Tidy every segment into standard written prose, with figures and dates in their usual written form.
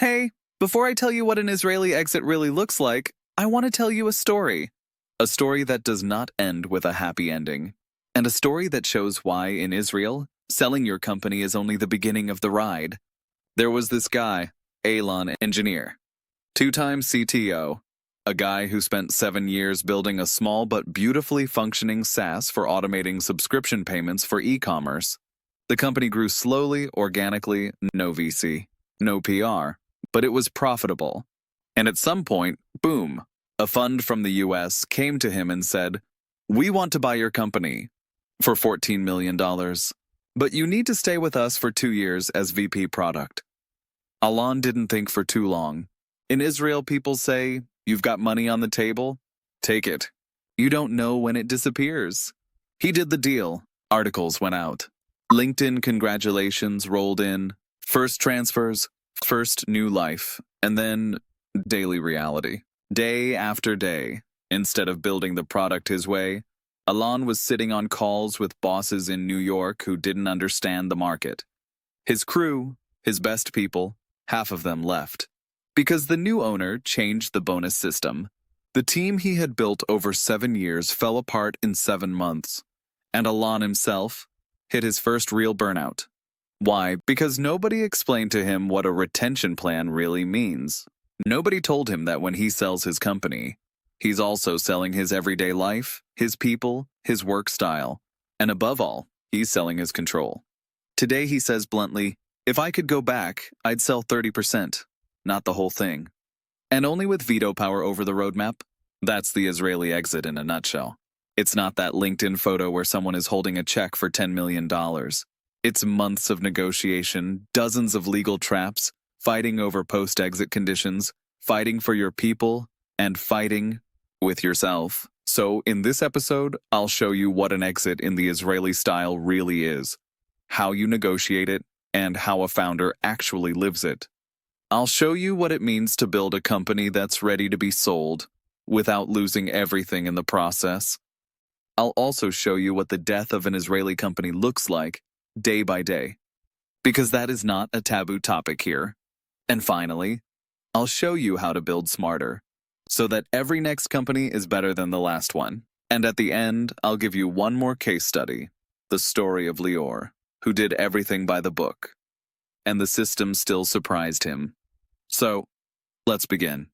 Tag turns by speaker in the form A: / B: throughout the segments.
A: Hey, before I tell you what an Israeli exit really looks like, I want to tell you a story. A story that does not end with a happy ending. And a story that shows why, in Israel, selling your company is only the beginning of the ride. There was this guy, Alon, engineer, two-time CTO, a guy who spent 7 years building a small but beautifully functioning SaaS for automating subscription payments for e-commerce. The company grew slowly, organically, no VC, no PR, but it was profitable. And at some point, boom, a fund from the US came to him and said, "We want to buy your company for $14 million, but you need to stay with us for 2 years as VP product." Alon didn't think for too long. In Israel, people say, "You've got money on the table? Take it. You don't know when it disappears." He did the deal. Articles went out. LinkedIn congratulations rolled in. First transfers, first new life, and then daily reality. Day after day, instead of building the product his way, Alon was sitting on calls with bosses in New York who didn't understand the market. His crew, his best people, half of them left. Because the new owner changed the bonus system. The team he had built over 7 years fell apart in 7 months. And Alon himself hit his first real burnout. Why? Because nobody explained to him what a retention plan really means. Nobody told him that when he sells his company, he's also selling his everyday life, his people, his work style, and above all, he's selling his control. Today he says bluntly, "If I could go back, I'd sell 30%, not the whole thing. And only with veto power over the roadmap." That's the Israeli exit in a nutshell. It's not that LinkedIn photo where someone is holding a check for $10 million. It's months of negotiation, dozens of legal traps, fighting over post-exit conditions, fighting for your people, and fighting with yourself. So in this episode, I'll show you what an exit in the Israeli style really is, how you negotiate it, and how a founder actually lives it. I'll show you what it means to build a company that's ready to be sold without losing everything in the process. I'll also show you what the death of an Israeli company looks like day by day, because that is not a taboo topic here. And finally, I'll show you how to build smarter, so that every next company is better than the last one. And at the end, I'll give you one more case study, the story of Lior, who did everything by the book. And the system still surprised him. So, let's begin.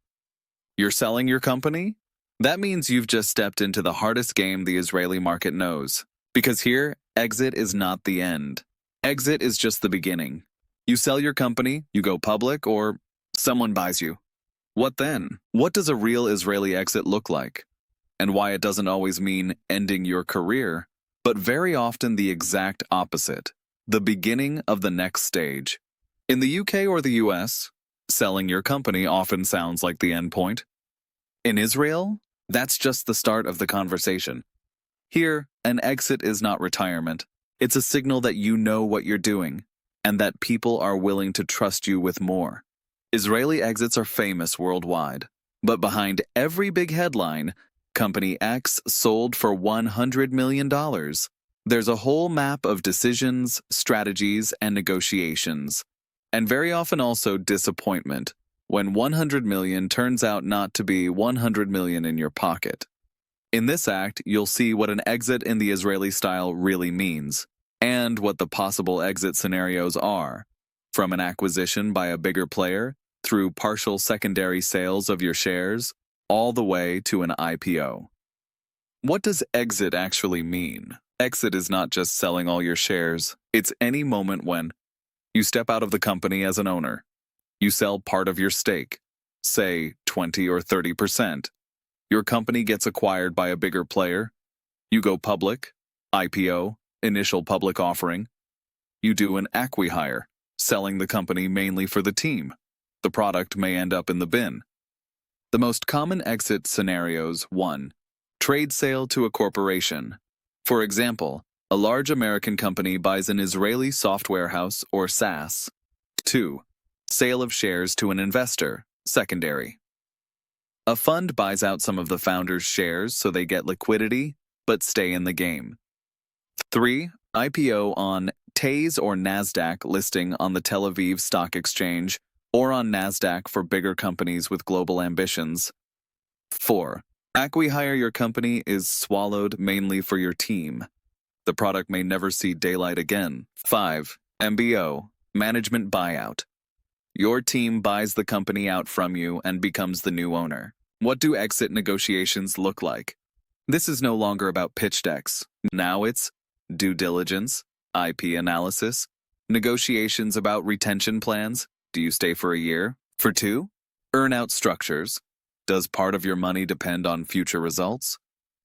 A: You're selling your company? That means you've just stepped into the hardest game the Israeli market knows. Because here, exit is not the end. Exit is just the beginning. You sell your company, you go public, or someone buys you. What then? What does a real Israeli exit look like? And why it doesn't always mean ending your career, but very often the exact opposite, the beginning of the next stage. In the UK or the US, selling your company often sounds like the end point. In Israel, that's just the start of the conversation. Here, an exit is not retirement. It's a signal that you know what you're doing, and that people are willing to trust you with more. Israeli exits are famous worldwide, but behind every big headline, Company X sold for $100 million, there's a whole map of decisions, strategies, and negotiations. And very often also disappointment, when 100 million turns out not to be 100 million in your pocket. In this act, you'll see what an exit in the Israeli style really means, and what the possible exit scenarios are, from an acquisition by a bigger player, through partial secondary sales of your shares, all the way to an IPO. What does exit actually mean? Exit is not just selling all your shares, it's any moment when you step out of the company as an owner. You sell part of your stake, say 20 or 30%. Your company gets acquired by a bigger player. You go public, IPO, initial public offering. You do an acquihire, selling the company mainly for the team. The product may end up in the bin. The most common exit scenarios: 1. Trade sale to a corporation. For example, a large American company buys an Israeli software house or SaaS. 2. Sale of shares to an investor, secondary. A fund buys out some of the founder's shares so they get liquidity, but stay in the game. 3. IPO on TASE or NASDAQ listing on the Tel Aviv Stock Exchange, or on NASDAQ for bigger companies with global ambitions. 4. Acquihire your company is swallowed mainly for your team. The product may never see daylight again. 5. MBO, management buyout. Your team buys the company out from you and becomes the new owner. What do exit negotiations look like? This is no longer about pitch decks. Now it's due diligence, IP analysis, negotiations about retention plans. Do you stay for a year? For 2? Earn-out structures. Does part of your money depend on future results?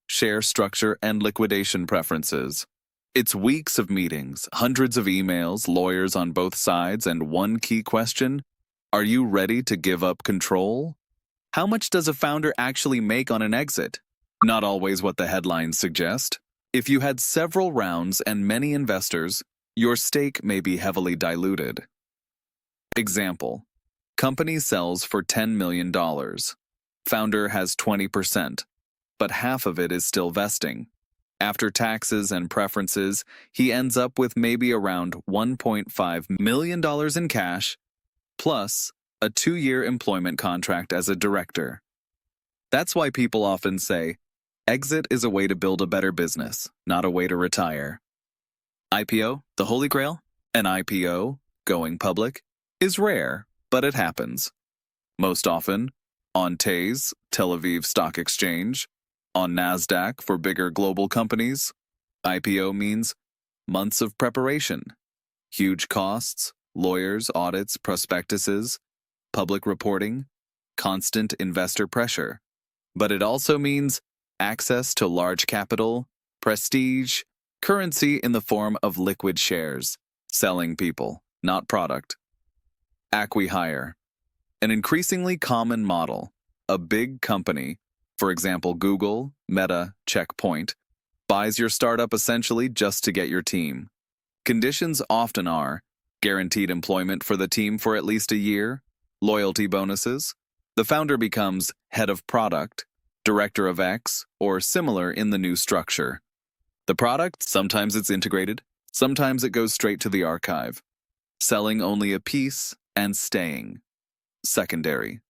A: Share structure and liquidation preferences. It's weeks of meetings, hundreds of emails, lawyers on both sides, and one key question: are you ready to give up control? How much does a founder actually make on an exit? Not always what the headlines suggest. If you had several rounds and many investors, your stake may be heavily diluted. Example: company sells for $10 million. Founder has 20%, but half of it is still vesting. After taxes and preferences, he ends up with maybe around $1.5 million in cash, plus a 2-year employment contract as a director. That's why people often say, exit is a way to build a better business, not a way to retire. IPO, the Holy Grail? An IPO, going public, is rare, but it happens. Most often, on TASE, Tel Aviv Stock Exchange, on NASDAQ for bigger global companies. IPO means months of preparation, huge costs, lawyers, audits, prospectuses, public reporting, constant investor pressure. But it also means access to large capital, prestige, currency in the form of liquid shares, selling people, not product. Acquihire, an increasingly common model. A big company, for example Google, Meta, Checkpoint, buys your startup essentially just to get your team. Conditions often are guaranteed employment for the team for at least a year, loyalty bonuses, the founder becomes head of product, director of X, or similar in the new structure. The product, sometimes it's integrated, sometimes it goes straight to the archive. Selling only a piece and staying. Secondary.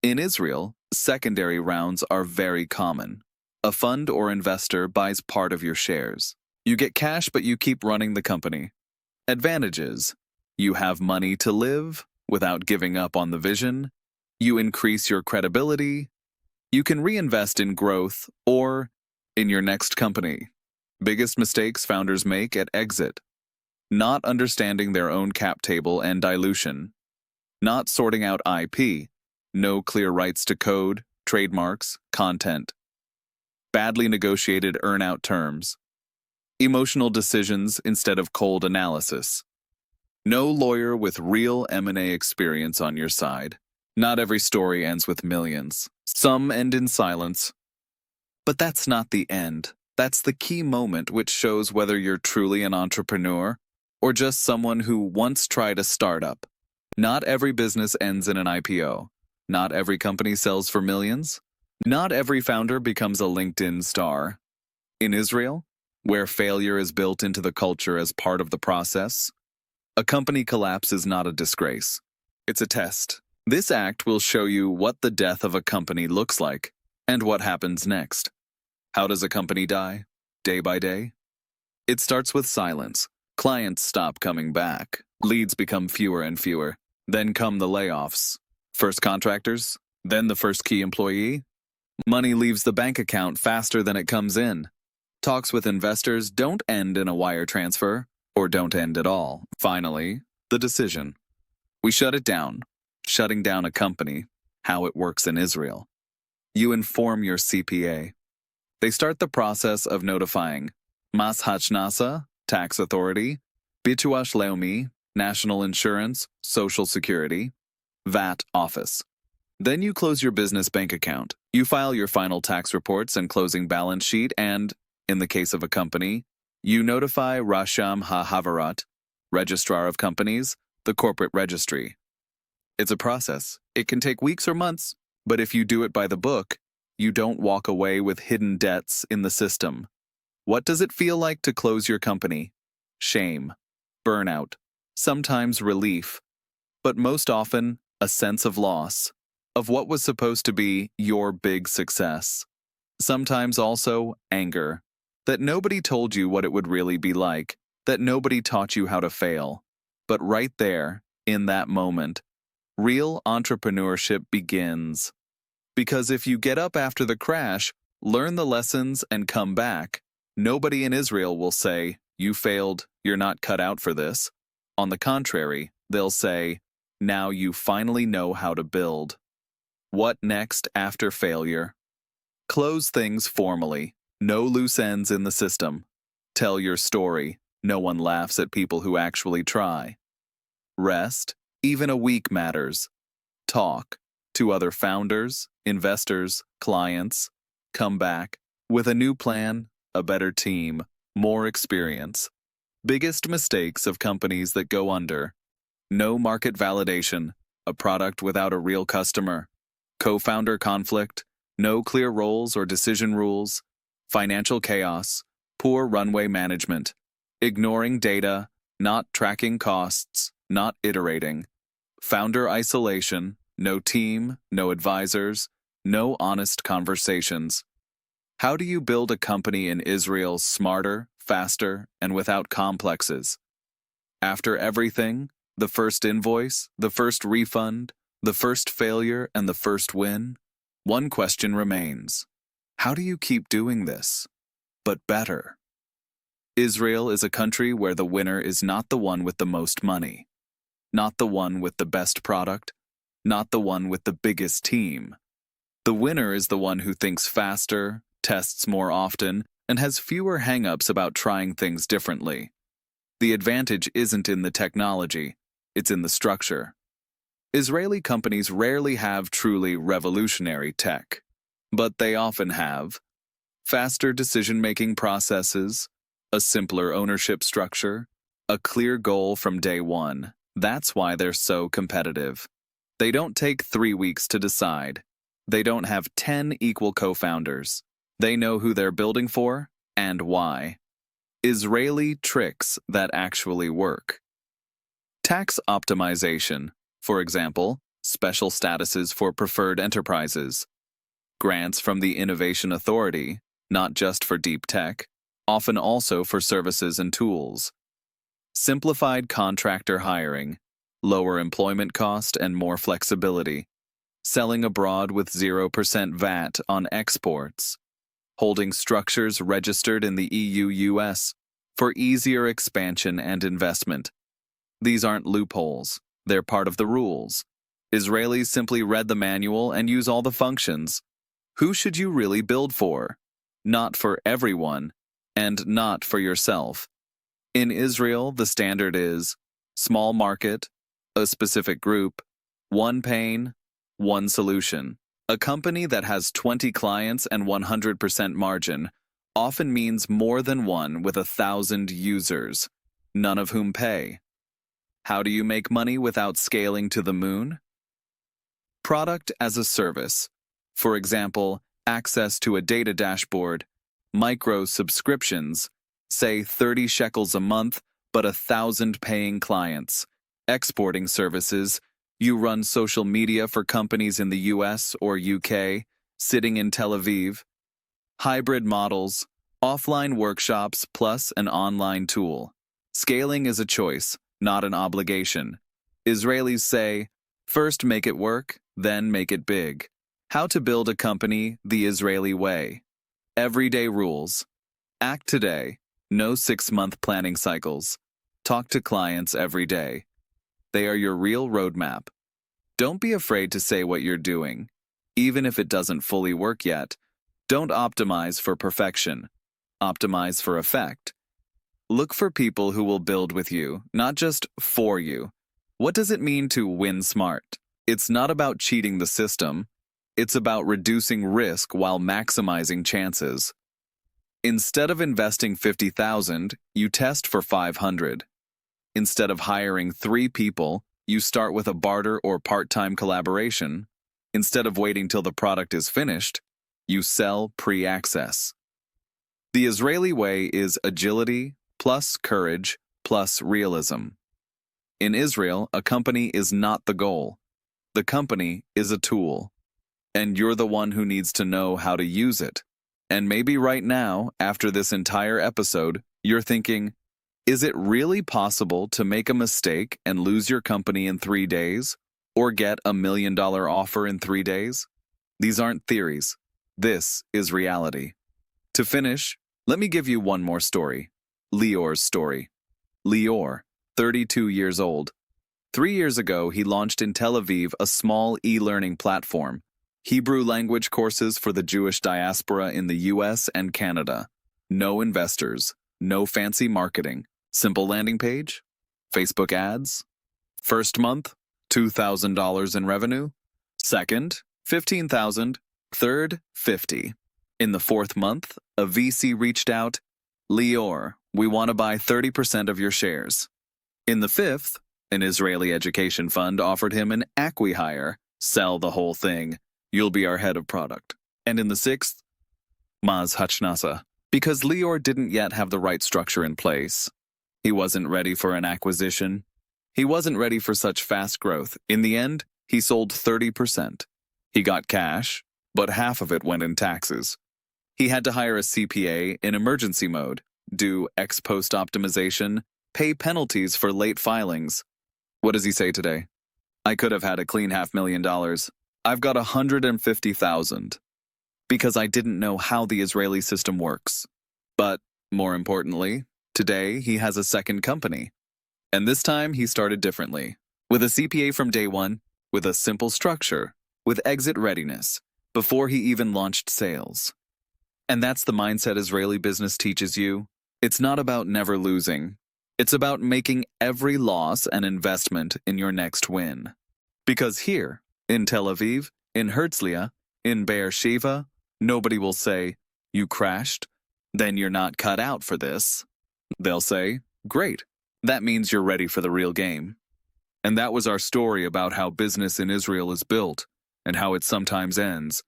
A: In Israel, secondary rounds are very common. A fund or investor buys part of your shares. You get cash, but you keep running the company. Advantages: you have money to live without giving up on the vision. You increase your credibility. You can reinvest in growth or in your next company. Biggest mistakes founders make at exit: not understanding their own cap table and dilution, not sorting out IP, no clear rights to code, trademarks, content, badly negotiated earn-out terms, emotional decisions instead of cold analysis, no lawyer with real M&A experience on your side. Not every story ends with millions. Some end in silence. But that's not the end. That's the key moment which shows whether you're truly an entrepreneur or just someone who once tried a startup. Not every business ends in an IPO. Not every company sells for millions. Not every founder becomes a LinkedIn star. In Israel, where failure is built into the culture as part of the process, a company collapse is not a disgrace. It's a test. This act will show you what the death of a company looks like and what happens next. How does a company die? Day by day? It starts with silence. Clients stop coming back. Leads become fewer and fewer. Then come the layoffs. First contractors, then the first key employee. Money leaves the bank account faster than it comes in. Talks with investors don't end in a wire transfer, or don't end at all. Finally, the decision. We shut it down. Shutting down a company, how it works in Israel. You inform your CPA. They start the process of notifying Mas Hachnasa, tax authority, Bituash Leumi, national insurance, social security, VAT office. Then you close your business bank account. You file your final tax reports and closing balance sheet and, in the case of a company, you notify Rasham HaHavarat, registrar of companies, the corporate registry. It's a process. It can take weeks or months, but if you do it by the book, you don't walk away with hidden debts in the system. What does it feel like to close your company? Shame, burnout, sometimes relief, but most often, a sense of loss, of what was supposed to be your big success. Sometimes also anger, that nobody told you what it would really be like, that nobody taught you how to fail. But right there, in that moment, real entrepreneurship begins. Because if you get up after the crash, learn the lessons, and come back, nobody in Israel will say, "You failed, you're not cut out for this." On the contrary, they'll say, "Now you finally know how to build." What next after failure? Close things formally. No loose ends in the system. Tell your story. No one laughs at people who actually try. Rest. Even a week matters. Talk to other founders, investors, clients. Come back with a new plan, a better team, more experience. Biggest mistakes of companies that go under: no market validation, a product without a real customer, co-founder conflict, no clear roles or decision rules, financial chaos, poor runway management, ignoring data, not tracking costs, not iterating, founder isolation, no team, no advisors, no honest conversations. How do you build a company in Israel smarter, faster, and without complexes? After everything, the first invoice, the first refund, the first failure, and the first win, one question remains. How do you keep doing this, but better? Israel is a country where the winner is not the one with the most money, not the one with the best product, not the one with the biggest team. The winner is the one who thinks faster, tests more often, and has fewer hang-ups about trying things differently. The advantage isn't in the technology, it's in the structure. Israeli companies rarely have truly revolutionary tech, but they often have faster decision-making processes, a simpler ownership structure, a clear goal from day one. That's why they're so competitive. They don't take 3 weeks to decide. They don't have 10 equal co-founders. They know who they're building for and why. Israeli tricks that actually work. Tax optimization, for example, special statuses for preferred enterprises. Grants from the Innovation Authority, not just for deep tech, often also for services and tools. Simplified contractor hiring, lower employment cost and more flexibility. Selling abroad with 0% VAT on exports. Holding structures registered in the EU-US for easier expansion and investment. These aren't loopholes, they're part of the rules. Israelis simply read the manual and use all the functions. Who should you really build for? Not for everyone, and not for yourself. In Israel, the standard is small market, a specific group, one pain, one solution. A company that has 20 clients and 100% margin often means more than one with 1,000 users, none of whom pay. How do you make money without scaling to the moon? Product as a service. For example, access to a data dashboard, micro subscriptions, say 30 shekels a month, but 1,000 paying clients. Exporting services. You run social media for companies in the US or UK, sitting in Tel Aviv. Hybrid models, offline workshops plus an online tool. Scaling is a choice, not an obligation. Israelis say, first make it work, then make it big. How to build a company the Israeli way. Everyday rules. Act today. No 6-month planning cycles. Talk to clients every day. They are your real roadmap. Don't be afraid to say what you're doing. Even if it doesn't fully work yet, don't optimize for perfection. Optimize for effect. Look for people who will build with you, not just for you. What does it mean to win smart? It's not about cheating the system. It's about reducing risk while maximizing chances. Instead of investing $50,000, you test for $500. Instead of hiring 3 people, you start with a barter or part-time collaboration. Instead of waiting till the product is finished, you sell pre-access. The Israeli way is agility plus courage plus realism. In Israel, a company is not the goal. The company is a tool, and you're the one who needs to know how to use it. And maybe right now, after this entire episode, you're thinking, is it really possible to make a mistake and lose your company in 3 days? Or get $1 million offer in 3 days? These aren't theories. This is reality. To finish, let me give you one more story. Lior's story. Lior, 32 years old. 3 years ago, he launched in Tel Aviv a small e-learning platform, Hebrew language courses for the Jewish diaspora in the US and Canada. No investors, no fancy marketing, simple landing page, Facebook ads. First month, $2,000 in revenue. Second, $15,000. Third, $50,000. In the fourth month, a VC reached out, Lior, we want to buy 30% of your shares. In the fifth, an Israeli education fund offered him an acquihire, sell the whole thing, you'll be our head of product. And in the sixth, Maz Hachnasa, because Lior didn't yet have the right structure in place. He wasn't ready for an acquisition. He wasn't ready for such fast growth. In the end, he sold 30%. He got cash, but half of it went in taxes. He had to hire a CPA in emergency mode, do ex-post optimization, pay penalties for late filings. What does he say today? I could have had a clean $500,000. I've got $150,000 because I didn't know how the Israeli system works. But more importantly, today he has a second company. And this time he started differently, with a CPA from day one, with a simple structure, with exit readiness, before he even launched sales. And that's the mindset Israeli business teaches you. It's not about never losing. It's about making every loss an investment in your next win. Because here, in Tel Aviv, in Herzliya, in Beersheba, nobody will say, you crashed, then you're not cut out for this. They'll say, great, that means you're ready for the real game. And that was our story about how business in Israel is built and how it sometimes ends.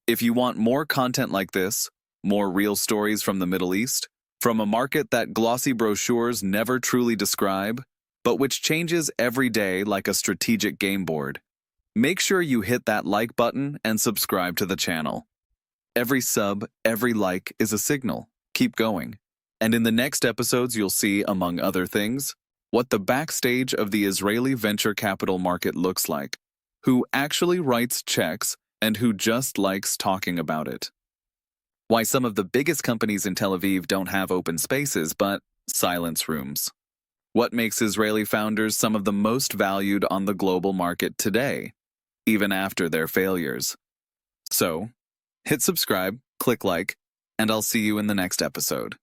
A: If you want more content like this, more real stories from the Middle East, from a market that glossy brochures never truly describe, but which changes every day like a strategic game board, make sure you hit that like button and subscribe to the channel. Every sub, every like is a signal. Keep going. And in the next episodes, you'll see, among other things, what the backstage of the Israeli venture capital market looks like, who actually writes checks and who just likes talking about it. Why some of the biggest companies in Tel Aviv don't have open spaces but silence rooms. What makes Israeli founders some of the most valued on the global market today, even after their failures. So, hit subscribe, click like, and I'll see you in the next episode.